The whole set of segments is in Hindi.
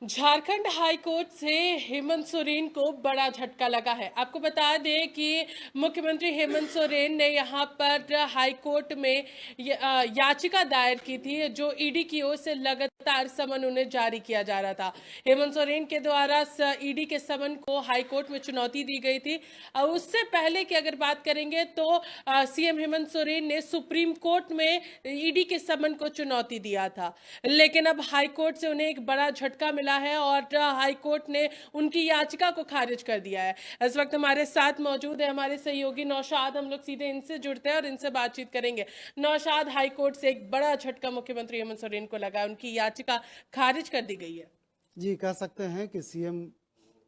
झारखंड हाई कोर्ट से हेमंत सोरेन को बड़ा झटका लगा है। आपको बता दें कि मुख्यमंत्री हेमंत सोरेन ने यहां पर हाई कोर्ट में याचिका दायर की थी, जो ईडी की ओर से लगातार समन उन्हें जारी किया जा रहा था। हेमंत सोरेन के द्वारा ईडी के समन को हाई कोर्ट में चुनौती दी गई थी। उससे पहले की अगर बात करेंगे तो सीएम हेमंत सोरेन ने सुप्रीम कोर्ट में ईडी के समन को चुनौती दिया था, लेकिन अब हाई कोर्ट से उन्हें एक बड़ा झटका मिला है और हाई कोर्ट ने उनकी याचिका को खारिज कर दिया है। इस वक्त हमारे साथ मौजूद है हमारे सहयोगी नौशाद। हम लोग सीधे इनसे जुड़ते हैं और इनसे बातचीत करेंगे। नौशाद, हाई कोर्ट से एक बड़ा झटका मुख्यमंत्री हेमंत सोरेन को लगा, उनकी याचिका खारिज कर दी गई है। जी, कह सकते हैं कि सीएम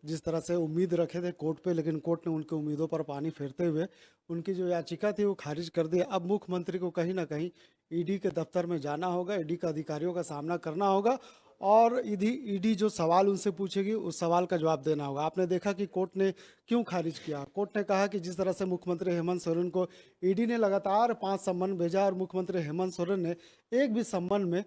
जिस तरह से उम्मीद रखे थे कोर्ट पे, लेकिन कोर्ट ने उनकी उम्मीदों पर पानी फेरते हुए उनकी जो याचिका थी वो खारिज कर दी। अब मुख्यमंत्री को कहीं ना कहीं ईडी के दफ्तर में जाना होगा, ईडी के अधिकारियों का सामना करना होगा और ईडी जो सवाल उनसे पूछेगी उस सवाल का जवाब देना होगा। आपने देखा कि कोर्ट ने क्यों खारिज किया। कोर्ट ने कहा कि जिस तरह से मुख्यमंत्री हेमंत सोरेन को ईडी ने लगातार 5 सम्मन भेजा और मुख्यमंत्री हेमंत सोरेन ने एक भी सम्मन में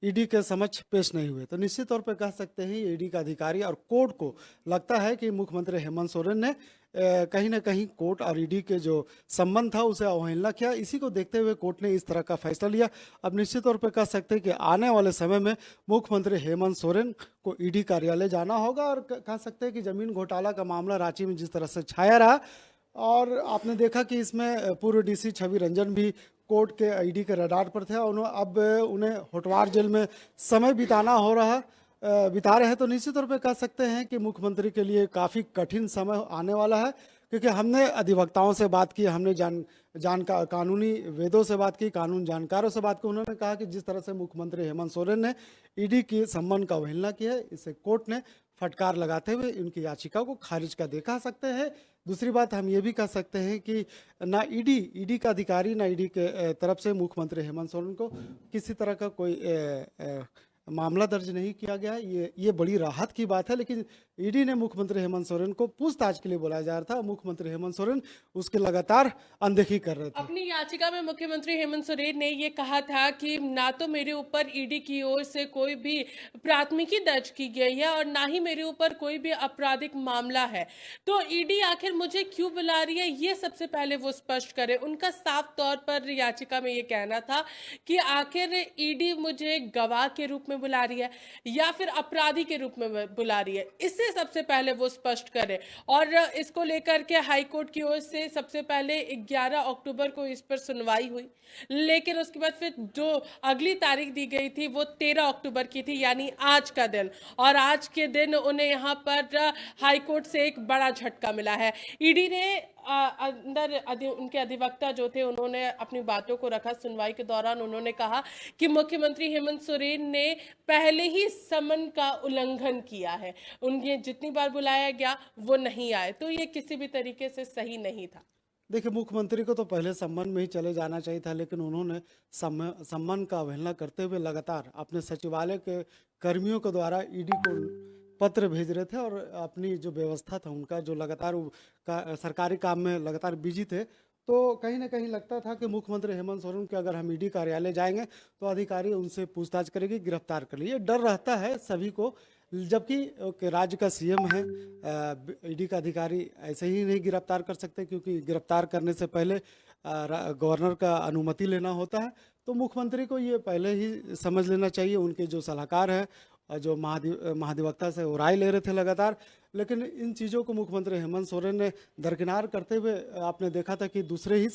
ईडी के समक्ष पेश नहीं हुए, तो निश्चित तौर पर कह सकते हैं ईडी का अधिकारी और कोर्ट को लगता है कि मुख्यमंत्री हेमंत सोरेन ने कहीं ना कहीं कोर्ट और ईडी के जो संबंध था उसे अवहेलना किया। इसी को देखते हुए कोर्ट ने इस तरह का फैसला लिया। अब निश्चित तौर पर कह सकते हैं कि आने वाले समय में मुख्यमंत्री हेमंत सोरेन को ईडी कार्यालय जाना होगा और कह सकते हैं कि जमीन घोटाला का मामला रांची में जिस तरह से छाया रहा और आपने देखा कि इसमें पूर्व डीसी छवि रंजन भी कोर्ट के ईडी के रडार पर थे और अब उन्हें होटवार जेल में समय बिता रहे हैं। तो निश्चित तौर पे कह सकते हैं कि मुख्यमंत्री के लिए काफ़ी कठिन समय आने वाला है, क्योंकि हमने अधिवक्ताओं से बात की, हमने कानूनी वेदों से बात की, कानून जानकारों से बात की। उन्होंने कहा कि जिस तरह से मुख्यमंत्री हेमंत सोरेन ने ईडी की सम्मान का अवहेलना की है, इसे कोर्ट ने फटकार लगाते हुए इनकी याचिका को खारिज कर दिया। कह सकते हैं दूसरी बात हम ये भी कह सकते हैं कि ना ईडी का अधिकारी ना ईडी के तरफ से मुख्यमंत्री हेमंत सोरेन को किसी तरह का कोई मामला दर्ज नहीं किया गया है। ये बड़ी राहत की बात है, लेकिन ईडी ने मुख्यमंत्री हेमंत सोरेन को पूछताछ के लिए बुलाया जा रहा था। मुख्यमंत्री हेमंत सोरेन उसके लगातार अनदेखी कर रहे थे। अपनी याचिका में मुख्यमंत्री हेमंत सोरेन ने ये कहा था कि ना तो मेरे ऊपर ईडी की ओर से कोई भी प्राथमिकी दर्ज की गई है और ना ही मेरे ऊपर कोई भी आपराधिक मामला है, तो ईडी आखिर मुझे क्यों बुला रही है, ये सबसे पहले वो स्पष्ट करे। उनका साफ तौर पर याचिका में ये कहना था कि आखिर ईडी मुझे गवाह के रूप में बुला रही है या फिर अपराधी के रूप में बुला रही है, इससे सबसे पहले वो स्पष्ट करे। और इसको लेकर के हाईकोर्ट की ओर से सबसे पहले 11 अक्टूबर को इस पर सुनवाई हुई, लेकिन उसके बाद फिर जो अगली तारीख दी गई थी वो 13 अक्टूबर की थी, यानी आज का दिन। और आज के दिन उन्हें यहाँ पर हाई कोर्ट से एक बड़ा झटका मिला है। ईडी ने उनके अधिवक्ता जो थे उन्होंने अपनी बातों को रखा। सुनवाई के दौरान उन्होंने कहा कि मुख्यमंत्री हेमंत सोरेन ने पहले ही समन का उल्लंघन किया है, उन्हें जितनी बार बुलाया गया वो नहीं आए, तो ये किसी भी तरीके से सही नहीं था। देखिए, मुख्यमंत्री को तो पहले सम्मान में ही चले जाना चाहिए था, लेकिन उन्होंने सम्मान का अवहेलना करते हुए लगातार अपने सचिवालय के कर्मियों के द्वारा ईडी को पत्र भेज रहे थे और अपनी जो व्यवस्था था उनका जो लगातार सरकारी काम में लगातार बिजी थे। तो कहीं ना कहीं लगता था कि मुख्यमंत्री हेमंत सोरेन के अगर हम ईडी कार्यालय जाएंगे तो अधिकारी उनसे पूछताछ करेगी, गिरफ्तार कर लिए, डर रहता है सभी को। जबकि राज्य का सीएम है, ईडी का अधिकारी ऐसे ही नहीं गिरफ्तार कर सकते, क्योंकि गिरफ्तार करने से पहले गवर्नर का अनुमति लेना होता है। तो मुख्यमंत्री को ये पहले ही समझ लेना चाहिए। उनके जो सलाहकार हैं जो महाधिवक्ता से वो राय ले रहे थे लगातार, लेकिन इन चीज़ों को मुख्यमंत्री हेमंत सोरेन ने दरकिनार करते हुए आपने देखा था कि तीसरे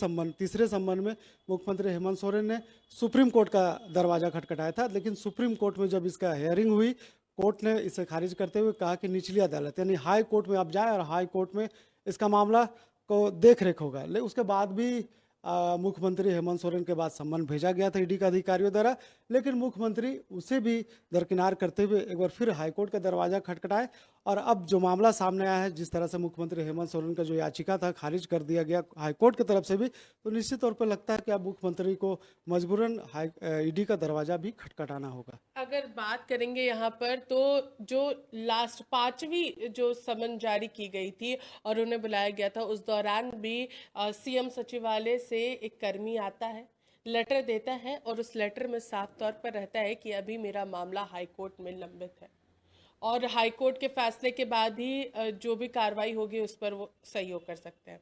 संबंध में मुख्यमंत्री हेमंत सोरेन ने सुप्रीम कोर्ट का दरवाजा खटखटाया था। लेकिन सुप्रीम कोर्ट में जब इसका हियरिंग हुई, कोर्ट ने इसे खारिज करते हुए कहा कि निचली अदालत यानी हाई कोर्ट में आप जाएं और हाई कोर्ट में इसका मामला को देख रेख होगा। उसके बाद भी मुख्यमंत्री हेमंत सोरेन के बाद सम्मन भेजा गया था ईडी के अधिकारियों द्वारा, लेकिन मुख्यमंत्री उसे भी दरकिनार करते हुए एक बार फिर हाईकोर्ट का दरवाजा खटखटाए। और अब जो मामला सामने आया है, जिस तरह से मुख्यमंत्री हेमंत सोरेन का जो याचिका था खारिज कर दिया गया हाईकोर्ट की तरफ से भी, तो निश्चित तौर पर लगता है कि अब मुख्यमंत्री को मजबूरन ईडी का दरवाजा भी खटखटाना होगा। अगर बात करेंगे यहाँ पर तो जो लास्ट 5वीं जो समन जारी की गई थी और उन्हें बुलाया गया था, उस दौरान भी सीएम सचिवालय से एक कर्मी आता है, लेटर देता है और उस लेटर में साफ तौर पर रहता है कि अभी मेरा मामला हाई कोर्ट में लंबित है। और हाई कोर्ट के फैसले के बाद ही जो भी कार्रवाई होगी उस पर वो सहयोग कर सकते हैं।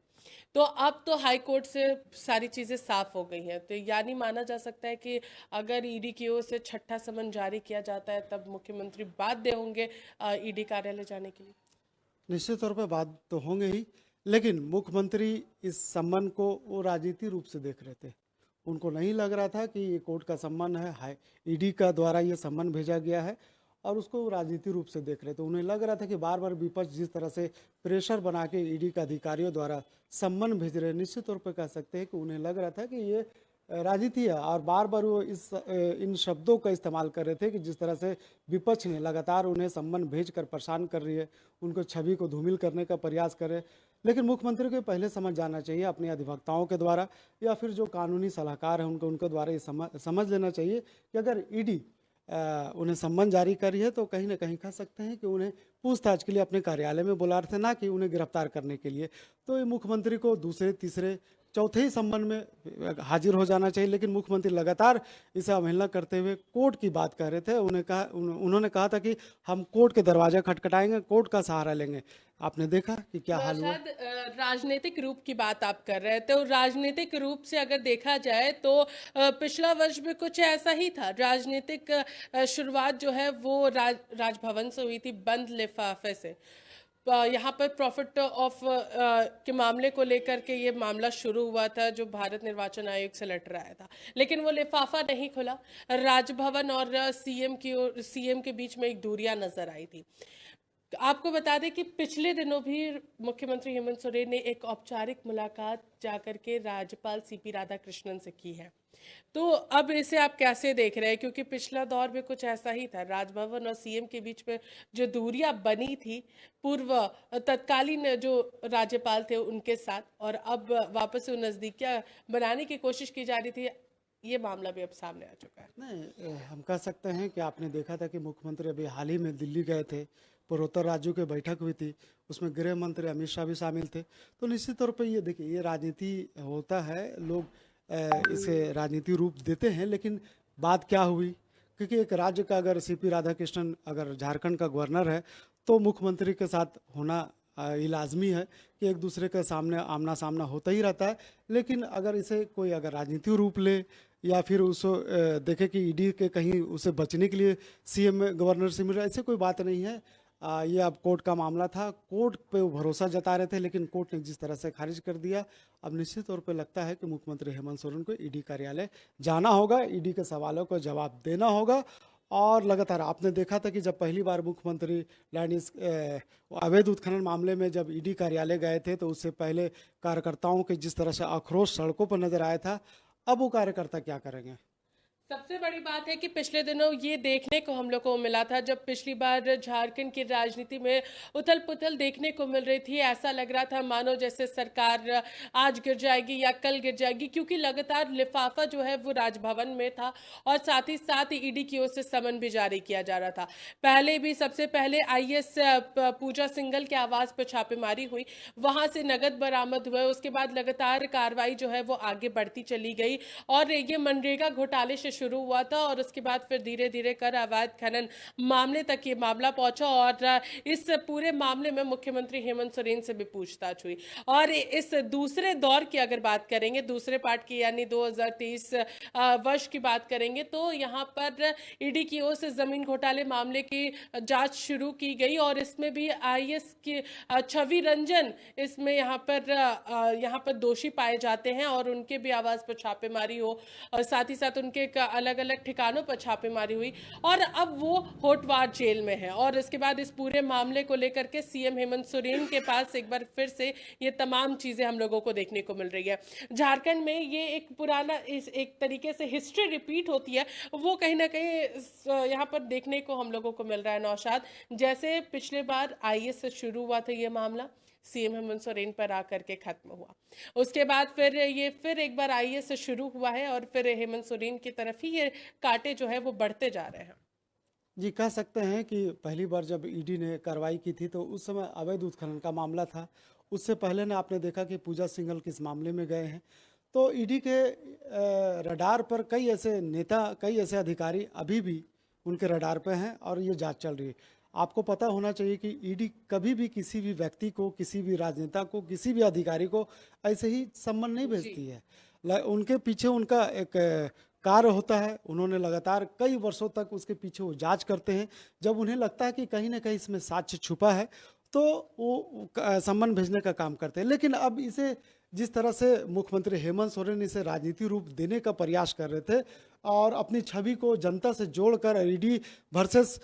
तो अब तो हाई कोर्ट से सारी चीजें साफ हो गई हैं, तो यानी माना जा सकता है कि अगर ईडी की ओर से छठा समन जारी किया जाता है तब मुख्यमंत्री बाध्य होंगे ईडी कार्यालय जाने के लिए। निश्चित तौर पर बात तो होंगे ही, लेकिन मुख्यमंत्री इस सम्मान को वो राजनीतिक रूप से देख रहे थे। उनको नहीं लग रहा था कि ये कोर्ट का सम्मान है, हाई ईडी का द्वारा ये सम्मान भेजा गया है, और उसको वो राजनीतिक रूप से देख रहे थे। उन्हें लग रहा था कि बार बार विपक्ष जिस तरह से प्रेशर बना के ईडी के अधिकारियों द्वारा सम्मान भेज रहे हैं, निश्चित तौर पर कह सकते हैं कि उन्हें लग रहा था कि ये राजनीति है, और बार बार वो इन शब्दों का इस्तेमाल कर रहे थे कि जिस तरह से विपक्ष ने लगातार उन्हें सम्मान भेज कर परेशान कर रही है, उनको छवि को धूमिल करने का प्रयास करे। लेकिन मुख्यमंत्री को पहले समझ जाना चाहिए अपने अधिवक्ताओं के द्वारा या फिर जो कानूनी सलाहकार हैं उनके द्वारा ये समझ लेना चाहिए कि अगर ईडी उन्हें सम्मन जारी करी है तो कहीं ना कहीं कह सकते हैं कि उन्हें पूछताछ के लिए अपने कार्यालय में बुला रहे थे, ना कि उन्हें गिरफ्तार करने के लिए। तो ये मुख्यमंत्री को दूसरे तीसरे चौथे ही सम्मन में हाजिर हो जाना चाहिए। लेकिन मुख्यमंत्री लगातार इसे अवहेलना करते हुए कोर्ट की बात कर रहे थे। उन्होंने कहा था कि हम कोर्ट के दरवाजे खटखटाएंगे, कोर्ट का सहारा लेंगे। आपने देखा कि क्या हाल हुआ। शायद राजनीतिक रूप की बात आप कर रहे थे, और राजनीतिक रूप से अगर देखा जाए तो पिछला वर्ष भी कुछ ऐसा ही था। राजनीतिक शुरुआत जो है वो राजभवन से हुई थी, बंद लिफाफे से। यहाँ पर प्रॉफिट ऑफ के मामले को लेकर के ये मामला शुरू हुआ था, जो भारत निर्वाचन आयोग से लेटर आया था, लेकिन वो लिफाफा नहीं खुला। राजभवन और सीएम के बीच में एक दूरियां नजर आई थी। आपको बता दें कि पिछले दिनों भी मुख्यमंत्री हेमंत सोरेन ने एक औपचारिक मुलाकात जाकर के राज्यपाल सीपी राधाकृष्णन से की है। तो अब इसे आप कैसे देख रहे हैं, क्योंकि पिछला दौर भी कुछ ऐसा ही था, राजभवन और सीएम के बीच में जो दूरियां बनी थी पूर्व तत्कालीन जो राज्यपाल थे उनके साथ, और अब वापस से नजदीकियां बनाने की कोशिश की जा रही थी। ये मामला भी अब सामने आ चुका है। नहीं, हम कह सकते हैं कि आपने देखा था कि मुख्यमंत्री अभी हाल ही में दिल्ली गए थे, पूर्वोत्तर राज्यों की बैठक हुई थी, उसमें गृह मंत्री अमित शाह भी शामिल थे। तो निश्चित तौर पर ये देखिए, ये राजनीति होता है, लोग इसे राजनीति रूप देते हैं। लेकिन बात क्या हुई, क्योंकि एक राज्य का अगर सीपी राधाकृष्णन अगर झारखंड का गवर्नर है तो मुख्यमंत्री के साथ होना ये लाजमी है कि एक दूसरे के सामने आमना सामना होता ही रहता है। लेकिन अगर इसे कोई अगर राजनीतिक रूप ले या फिर उसको देखे कि ईडी के कहीं उसे बचने के लिए सीएम गवर्नर से मिल रहा है, ऐसे कोई बात नहीं है। ये अब कोर्ट का मामला था, कोर्ट पे वो भरोसा जता रहे थे, लेकिन कोर्ट ने जिस तरह से खारिज कर दिया, अब निश्चित तौर पे लगता है कि मुख्यमंत्री हेमंत सोरेन को ईडी कार्यालय जाना होगा, ईडी के सवालों को जवाब देना होगा। और लगातार आपने देखा था कि जब पहली बार मुख्यमंत्री अवैध उत्खनन मामले में जब ईडी कार्यालय गए थे तो उससे पहले कार्यकर्ताओं के जिस तरह से आक्रोश सड़कों पर नजर आया था, अब वो कार्यकर्ता क्या करेंगे। सबसे बड़ी बात है कि पिछले दिनों ये देखने को हम लोग को मिला था, जब पिछली बार झारखंड की राजनीति में उथल पुथल देखने को मिल रही थी, ऐसा लग रहा था मानो जैसे सरकार आज गिर जाएगी या कल गिर जाएगी, क्योंकि लगातार लिफाफा जो है वो राजभवन में था और साथ ही साथ ईडी की ओर से समन भी जारी किया जा रहा था। पहले भी सबसे पहले आईएएस पूजा सिंघल के आवास पर छापेमारी हुई, वहां से नगद बरामद हुए, उसके बाद लगातार कार्रवाई जो है वो आगे बढ़ती चली गई और ये मनरेगा घोटाले से शुरू हुआ था और उसके बाद फिर धीरे धीरे कर अवैध खनन मामले तक ये मामला पहुंचा और इस पूरे मामले में मुख्यमंत्री हेमंत सोरेन से भी पूछताछ हुई। और इस दूसरे दौर की अगर बात करेंगे, दूसरे पार्ट की यानी 2023 वर्ष की बात करेंगे, तो यहाँ पर ईडी की ओर से जमीन घोटाले मामले की जांच शुरू की गई और इसमें भी आईएएस की छवि रंजन इसमें यहाँ पर दोषी पाए जाते हैं और उनके भी आवास पर छापेमारी हो और साथ ही साथ उनके अलग अलग ठिकानों पर छापेमारी हुई और अब वो होटवार जेल में है। और इसके बाद इस पूरे मामले को लेकर के सीएम हेमंत सोरेन के पास एक बार फिर से ये तमाम चीजें हम लोगों को देखने को मिल रही है। झारखंड में ये एक पुराना एक तरीके से हिस्ट्री रिपीट होती है, वो कहीं ना कहीं यहाँ पर देखने को हम लोगों को मिल रहा है। नौशाद, जैसे पिछले बार आईएएस से शुरू हुआ था ये मामला, सीएम हेमंत सोरेन पर आकर के खत्म हुआ, उसके बाद फिर एक बार आईएएस से शुरू हुआ है और फिर हेमंत सोरेन की तरफ ही ये कांटे जो है वो बढ़ते जा रहे हैं। जी, कह सकते हैं कि पहली बार जब ईडी ने कार्रवाई की थी तो उस समय अवैध उत्खनन का मामला था। उससे पहले ने आपने देखा कि पूजा सिंघल किस मामले में गए हैं। तो ईडी के रडार पर कई ऐसे नेता, कई ऐसे अधिकारी अभी भी उनके रडार पे हैं और ये जांच चल रही है। आपको पता होना चाहिए कि ईडी कभी भी किसी भी व्यक्ति को, किसी भी राजनेता को, किसी भी अधिकारी को ऐसे ही सम्मन नहीं भेजती है। उनके पीछे उनका एक कार्य होता है। उन्होंने लगातार कई वर्षों तक उसके पीछे वो जांच करते हैं। जब उन्हें लगता है कि कहीं ना कहीं इसमें साक्ष्य छुपा है तो वो सम्मन भेजने का काम करते हैं। लेकिन अब इसे जिस तरह से मुख्यमंत्री हेमंत सोरेन इसे राजनीतिक रूप देने का प्रयास कर रहे थे और अपनी छवि को जनता से जोड़कर ईडी वर्सेस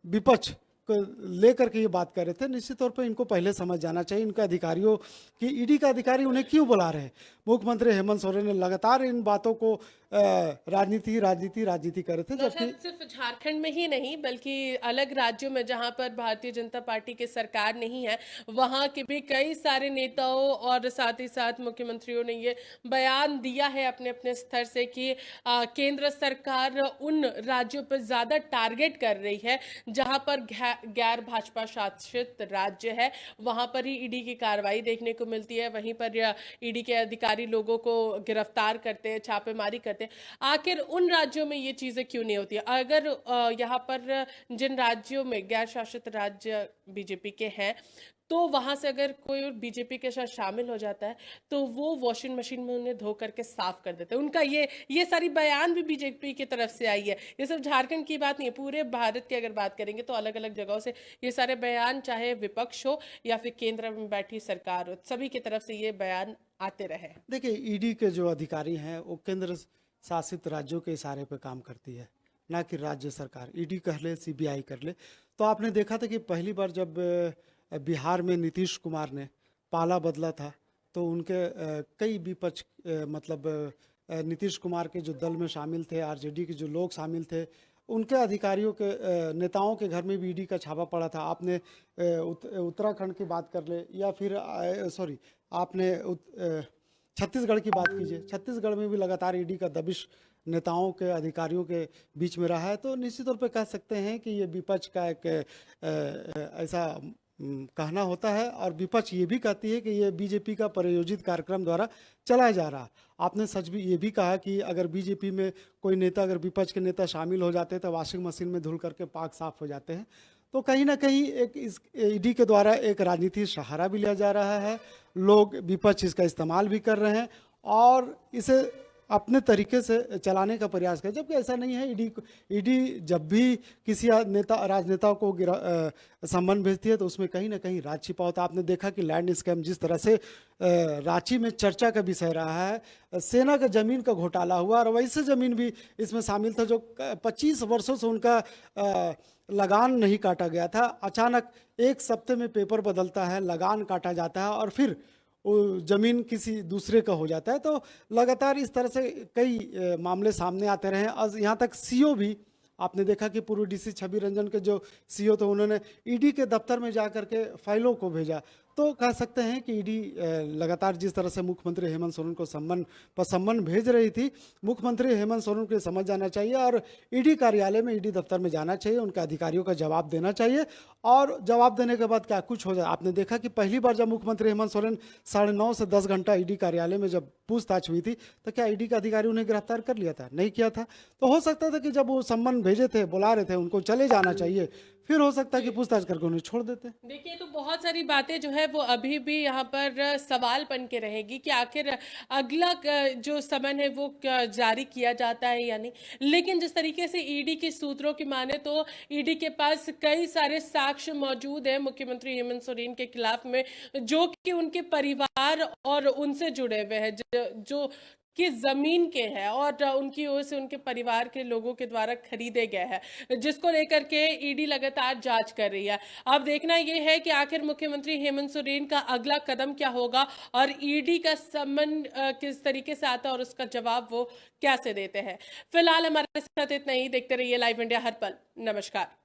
विपक्ष को लेकर के ये बात कर रहे थे, निश्चित तौर पर इनको पहले समझ जाना चाहिए इनके अधिकारियों कि ईडी का अधिकारी उन्हें क्यों बुला रहे हैं। मुख्यमंत्री हेमंत सोरेन ने लगातार इन बातों को राजनीति राजनीति राजनीति कर रहे थे, तो जबकि शायद सिर्फ झारखंड में ही नहीं बल्कि अलग राज्यों में जहां पर भारतीय जनता पार्टी की सरकार नहीं है, वहां के भी कई सारे नेताओं और साथ ही साथ मुख्यमंत्रियों ने ये बयान दिया है अपने अपने स्तर से कि केंद्र सरकार उन राज्यों पर ज्यादा टारगेट कर रही है जहां पर गैर भाजपा शासित राज्य है, वहां पर ही ईडी की कार्रवाई देखने को मिलती है। वहीं पर ईडी के अधिकारी लोगों को गिरफ्तार करते हैं, छापेमारी करते हैं। आखिर उन राज्यों में ये चीजें क्यों नहीं होती? अगर यहाँ पर जिन राज्यों में गैर शासित राज्य बीजेपी के हैं, तो वहां से अगर कोई बीजेपी के साथ शामिल हो जाता है तो वो वॉशिंग मशीन में उन्हें धो करके साफ कर देते हैं। उनका ये सारी बयान भी बीजेपी की तरफ से आई है। ये सिर्फ झारखंड की बात नहीं है, पूरे भारत की अगर बात करेंगे तो अलग अलग जगहों से ये सारे बयान, चाहे विपक्ष हो या फिर केंद्र में बैठी सरकार हो, सभी की तरफ से ये बयान आते रहे। देखिए, ईडी के जो अधिकारी हैं वो केंद्र शासित राज्यों के इशारे पे काम करती है, ना कि राज्य सरकार। ईडी कर ले, सीबीआई कर ले। तो आपने देखा था कि पहली बार जब बिहार में नीतीश कुमार ने पाला बदला था तो उनके कई विपक्ष नीतीश कुमार के जो दल में शामिल थे, आरजेडी के जो लोग शामिल थे, उनके अधिकारियों के नेताओं के घर में भी ईडी का छापा पड़ा था। आपने उत्तराखंड की बात कर ले या फिर आपने छत्तीसगढ़ की बात कीजिए, छत्तीसगढ़ में भी लगातार ईडी का दबिश नेताओं के, अधिकारियों के बीच में रहा है। तो निश्चित तौर पे कह सकते हैं कि ये विपक्ष का एक ऐसा कहना होता है और विपक्ष ये भी कहती है कि ये बीजेपी का प्रायोजित कार्यक्रम द्वारा चलाया जा रहा। आपने सच भी ये भी कहा कि अगर बीजेपी में कोई नेता, अगर विपक्ष के नेता शामिल हो जाते हैं तो वॉशिंग मशीन में धुल करके पाक साफ हो जाते हैं। तो कहीं ना कहीं एक इस ईडी के द्वारा एक राजनीतिक सहारा भी लिया जा रहा है, लोग विपक्ष इसका इस्तेमाल भी कर रहे हैं और इसे अपने तरीके से चलाने का प्रयास करें, जबकि ऐसा नहीं है। ईडी जब भी किसी राजनेता को सम्मन भेजती है तो उसमें कहीं ना कहीं राज छिपा होता है। आपने देखा कि लैंड स्कैम जिस तरह से रांची में चर्चा का विषय रहा है, सेना का जमीन का घोटाला हुआ और वैसे जमीन भी इसमें शामिल था जो 25 वर्षों से उनका लगान नहीं काटा गया था। अचानक एक सप्ते में पेपर बदलता है, लगान काटा जाता है और फिर जमीन किसी दूसरे का हो जाता है। तो लगातार इस तरह से कई मामले सामने आते रहे। आज यहाँ तक सीओ भी आपने देखा कि पूर्व डीसी छवि रंजन के जो सीओ थे उन्होंने ईडी के दफ्तर में जाकर के फाइलों को भेजा। तो कह सकते हैं कि ईडी लगातार जिस तरह से मुख्यमंत्री हेमंत सोरेन को सम्मन भेज रही थी, मुख्यमंत्री हेमंत सोरेन को समझ जाना चाहिए और ईडी कार्यालय में, ईडी दफ्तर में जाना चाहिए, उनके अधिकारियों का जवाब देना चाहिए और जवाब देने के बाद क्या कुछ हो जाए। आपने देखा कि पहली बार जब मुख्यमंत्री हेमंत सोरेन 9:30 से 10 घंटा ईडी कार्यालय में जब पूछताछ हुई थी तो क्या ईडी के अधिकारी उन्हें गिरफ्तार कर लिया था? नहीं किया था। तो हो सकता था कि जब वो सम्मन भेजे थे, बुला रहे थे, उनको चले जाना चाहिए, फिर हो सकता है कि पूछताछ करके उन्हें छोड़ देते। देखिए, तो बहुत सारी बातें जो है वो अभी भी यहाँ पर सवाल बन के रहेगी कि आखिर अगला जो समन है वो जारी किया जाता है या नहीं। लेकिन जिस तरीके से ईडी के सूत्रों की माने तो ईडी के पास कई सारे साक्ष्य मौजूद है मुख्यमंत्री हेमंत सोरेन के खिलाफ में, जो कि उनके परिवार और उनसे जुड़े हुए हैं, जो कि जमीन के हैं और उनकी ओर से उनके परिवार के लोगों के द्वारा खरीदे गए हैं, जिसको लेकर के ईडी लगातार जांच कर रही है। अब देखना यह है कि आखिर मुख्यमंत्री हेमंत सोरेन का अगला कदम क्या होगा और ईडी का सम्मन किस तरीके से आता है और उसका जवाब वो कैसे देते हैं। फिलहाल हमारे साथ इतना ही। देखते रहिए लाइव इंडिया हर पल। नमस्कार।